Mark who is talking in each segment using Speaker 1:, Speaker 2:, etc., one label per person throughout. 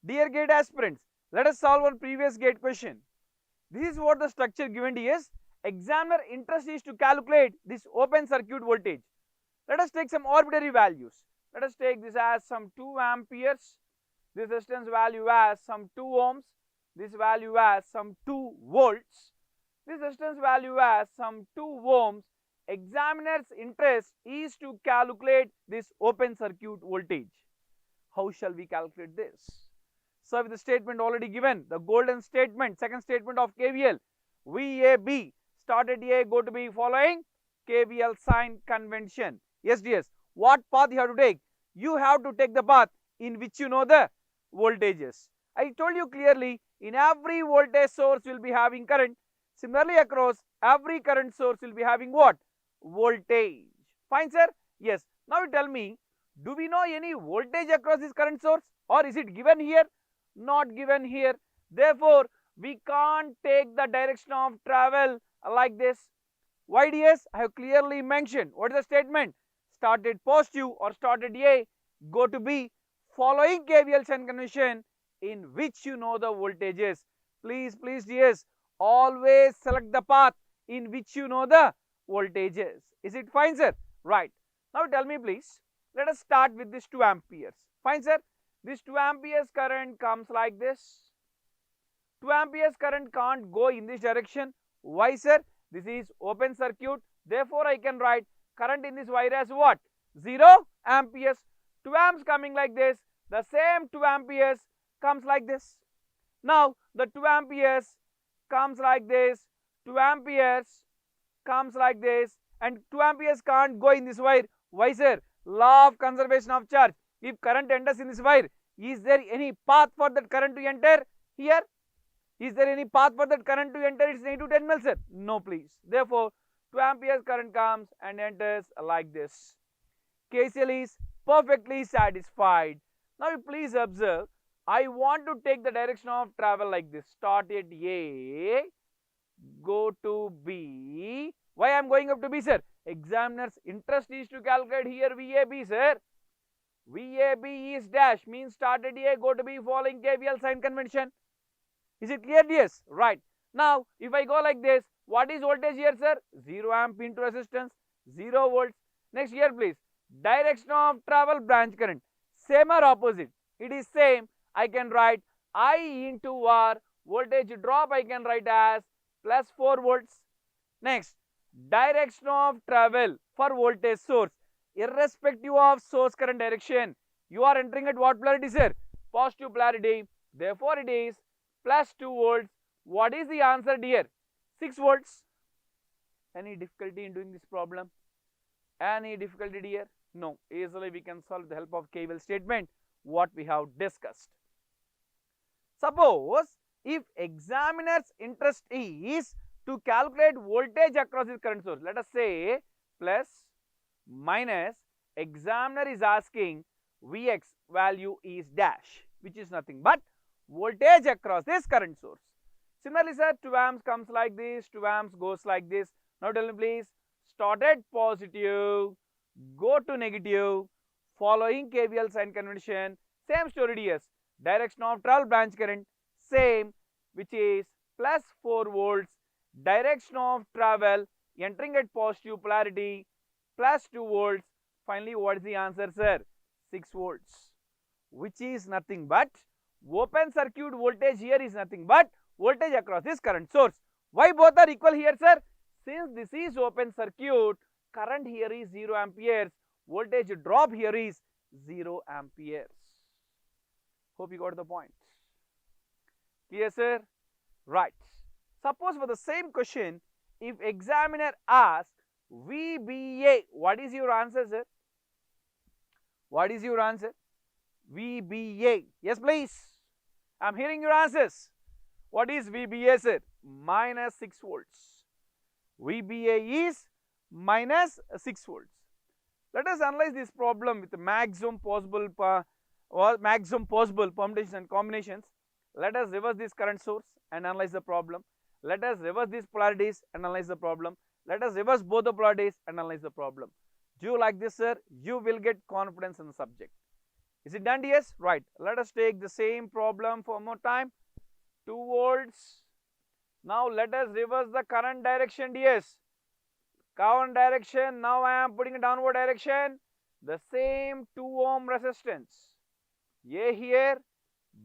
Speaker 1: Dear GATE aspirants, let us solve one previous GATE question. This is what the structure given is. Examiner interest is to calculate this open circuit voltage. Let us take some arbitrary values. Let us take this as some 2 amperes, this resistance value as some 2 ohms, this value as some 2 volts, this resistance value as some 2 ohms. Examiner's interest is to calculate this open circuit voltage. How shall we calculate this? So with the statement already given, the golden statement, second statement of KVL, VAB, start at A, go to B, following KVL sign convention. Yes, dears, what path you have to take? You have to take the path in which you know the voltages. I told you clearly, in every voltage source will be having current. Similarly, across every current source will be having what? Voltage. Fine, sir? Yes. Now you tell me, do we know any voltage across this current source, or is it given here? Not given here. Therefore, we can't take the direction of travel like this. Why, dears? I have clearly mentioned. What is the statement? Start at positive or start at A, go to B, following KVL sign convention in which you know the voltages. Please, dears, always select the path in which you know the voltages. Is it fine, sir? Right. Now tell me, please. Let us start with this 2 amperes. Fine, sir. This 2 amperes current comes like this. 2 amperes current can't go in this direction. Why, sir? This is open circuit. Therefore, I can write current in this wire as what? 0 amperes. 2 amps coming like this. The same 2 amperes comes like this. Now, the 2 amperes comes like this. 2 amperes comes like this. And 2 amperes can't go in this wire. Why, sir? Law of conservation of charge. If current enters in this wire, is there any path for that current to enter here? Is there any path for that current to enter its negative terminal, sir? No, please. Therefore, 2 amperes current comes and enters like this. KCL is perfectly satisfied. Now, you please observe, I want to take the direction of travel like this. Start at A, go to B. Why I am going up to B, sir? Examiner's interest is to calculate here VAB, sir. VAB is dash, means start at A, go to B, following KVL sign convention. Is it clear? Yes. Right. Now, if I go like this, what is voltage here, sir? 0 amp into resistance, 0 volts. Next here, please. Direction of travel branch current. Same or opposite? It is same. I can write I into R. Voltage drop I can write as plus 4 volts. Next, direction of travel for voltage source. Irrespective of source current direction, you are entering at what polarity, sir? Positive polarity. Therefore, it is plus 2 volts. What is the answer, dear? 6 volts. Any difficulty in doing this problem? Any difficulty, dear? No. Easily we can solve with the help of KVL statement what we have discussed. Suppose if examiner's interest is to calculate voltage across this current source, let us say plus minus, examiner is asking Vx value is dash, which is nothing but voltage across this current source. Similarly, sir, 2 amps comes like this, 2 amps goes like this. Now tell me, please, start at positive, go to negative, following KVL sign convention. Same story, dears. Direction of travel branch current same, which is plus 4 volts. Direction of travel entering at positive polarity plus 2 volts. Finally, what is the answer, sir? 6 volts, which is nothing but open circuit voltage here is nothing but voltage across this current source. Why both are equal here, sir? Since this is open circuit, current here is 0 amperes, voltage drop here is 0 amperes. Hope you got the point. Clear, sir? Right. Suppose for the same question, if examiner asks VBA, what is your answer, sir? What is your answer? VBA. Yes, please. I am hearing your answers. What is VBA, sir? Minus 6 volts. VBA is minus 6 volts. Let us analyze this problem with the maximum possible permutations and combinations. Let us reverse this current source and analyze the problem. Let us reverse these polarities and analyze the problem. Let us reverse both the polarities and analyze the problem. Do you like this, sir? You will get confidence in the subject. Is it done, DS? Right. Let us take the same problem for more time. 2 volts. Now let us reverse the current direction, DS. Current direction. Now I am putting a downward direction. The same 2 ohm resistance. A here.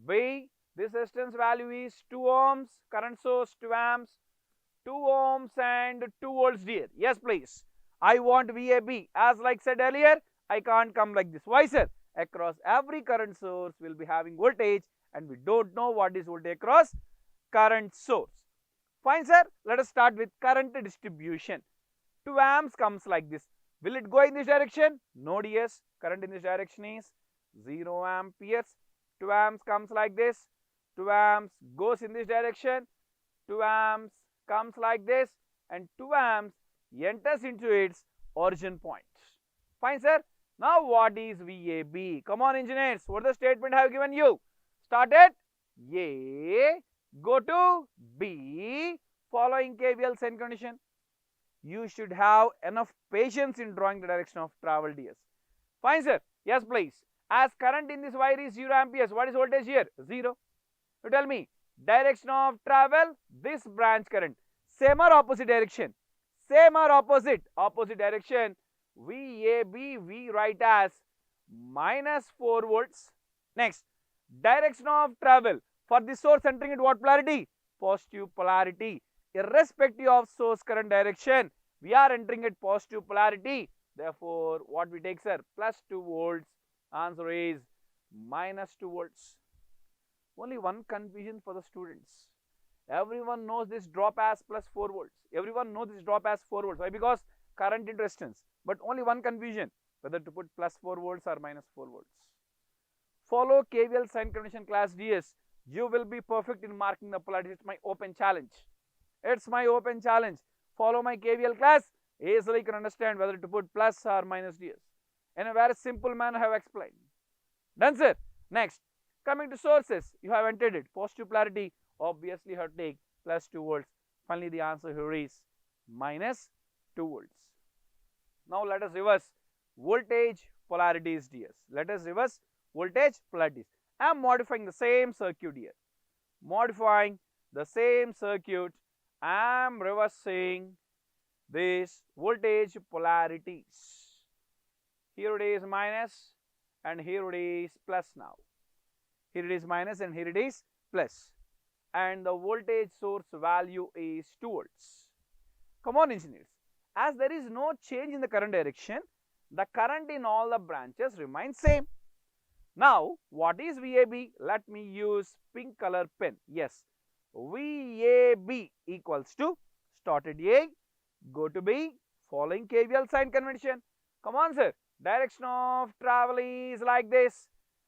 Speaker 1: B. This resistance value is 2 ohms. Current source 2 amps. 2 ohms and 2 volts, dear. Yes, please. I want VAB. As like said earlier, I can't come like this. Why, sir? Across every current source will be having voltage, and we don't know what is voltage across current source. Fine, sir. Let us start with current distribution. 2 amps comes like this. Will it go in this direction? No, yes. Current in this direction is 0 amperes. 2 amps comes like this. 2 amps goes in this direction. 2 amps comes like this, and 2 amps enters into its origin point. Fine, sir. Now what is VAB? Come on, engineers. What the statement I have given you? Start at A, go to B, following KVL sign condition. You should have enough patience in drawing the direction of travel, DS. Fine, sir. Yes, please. As current in this wire is 0 amperes, what is voltage here? 0. You tell me, direction of travel, this branch current. Same or opposite direction? Same or opposite? Opposite direction. VAB we write as minus 4 volts. Next, direction of travel. For the source entering at what polarity? Positive polarity. Irrespective of source current direction, we are entering at positive polarity. Therefore, what we take, sir? Plus 2 volts. Answer is minus 2 volts. Only one confusion for the students. Everyone knows this drop as plus 4 volts. Everyone knows this drop as 4 volts. Why? Because current into resistance. But only one confusion, whether to put plus 4 volts or minus 4 volts. Follow KVL sign convention, class DS. You will be perfect in marking the polarity. It's my open challenge. It's my open challenge. Follow my KVL class. Easily you can understand whether to put plus or minus DS. In a very simple manner I have explained. Done, sir. Next, coming to sources, you have entered it. Positive polarity, obviously you have to take plus 2 volts. Finally, the answer here is minus 2 volts. Now let us reverse voltage polarities, DS. Let us reverse voltage polarities. I am modifying the same circuit here. Modifying the same circuit, I am reversing this voltage polarities. Here it is minus and here it is plus now. Here it is minus and here it is plus. And the voltage source value is 2 volts. Come on, engineers. As there is no change in the current direction, the current in all the branches remains same. Now, what is VAB? Let me use pink color pen. Yes, VAB equals to start at A, go to B, following KVL sign convention. Come on, sir. Direction of travel is like this.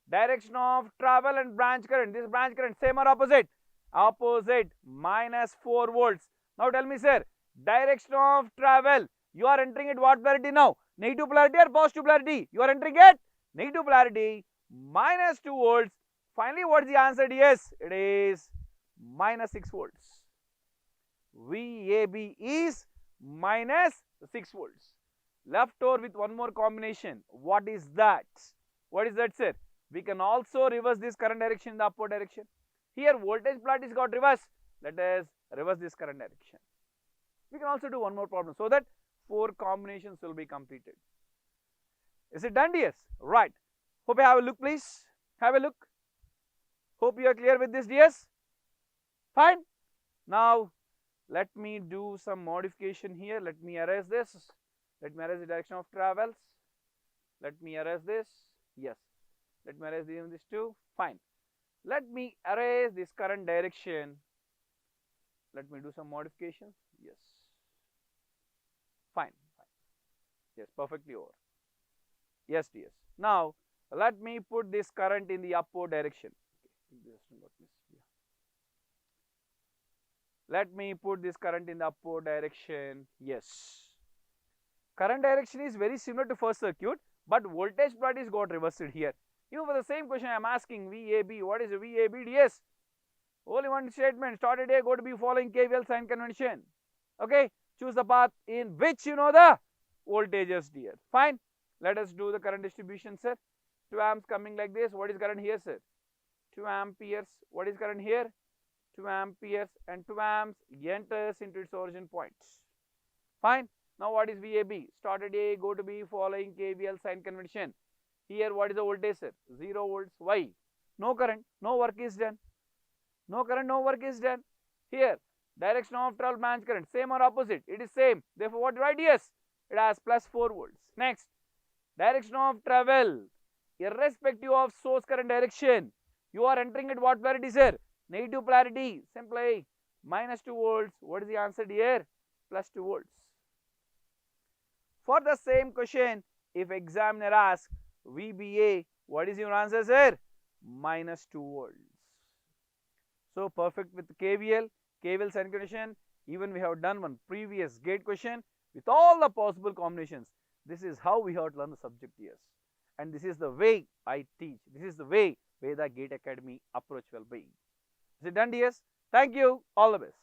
Speaker 1: Direction of travel and branch current. This branch current, same or opposite? Opposite, minus 4 volts. Now tell me, sir, direction of travel, you are entering at what polarity now? Negative polarity or positive polarity? You are entering at negative polarity, minus 2 volts. Finally, what is the answer? Yes, it is minus 6 volts. VAB is minus 6 volts. Left over with one more combination. What is that? What is that, sir? We can also reverse this current direction in the upward direction. Here voltage polarity is got reversed. Let us reverse this current direction. We can also do one more problem so that 4 combinations will be completed. Is it done, DS? Right. Hope you have a look, please. Have a look. Hope you are clear with this, DS. Fine. Now let me do some modification here. Let me erase this. Let me erase the direction of travels. Let me erase this. Yes. Let me erase this too. Fine. Let me erase this current direction. Let me do some modifications. Yes. Fine. Fine. Yes, perfectly over. Yes, DS. Now let me put this current in the upward direction. Let me put this current in the upward direction. Yes. Current direction is very similar to first circuit, but voltage polarity is got reversed here. Even for the same question I am asking, VAB, what is VAB, DS? Only one statement, start at A, go to B, following KVL sign convention. Okay, choose the path in which you know the voltages, dear. Fine. Let us do the current distribution, sir. 2 amps coming like this. What is current here, sir? 2 amperes. What is current here? 2 amperes, and 2 amps enters into its origin point. Fine. Now what is VAB? Start at A, go to B, following KVL sign convention. Here what is the voltage, sir? 0 volts. Why? No current, no work is done. No current, no work is done. Here, direction of travel branch current, same or opposite? It is same. Therefore, what right? Yes, it has plus 4 volts. Next, direction of travel, irrespective of source current direction, you are entering at what polarity, sir? Negative polarity. Simply minus 2 volts. What is the answer here? Plus 2 volts. For the same question, if examiner asks VBA, what is your answer, sir? Minus 2 volts. So perfect with KVL sign condition. Even we have done one previous gate question with all the possible combinations. This is how we have to learn the subject here. And this is the way I teach. This is the way Veda Gate Academy approach will be. Is it done, dears? Thank you. All the best.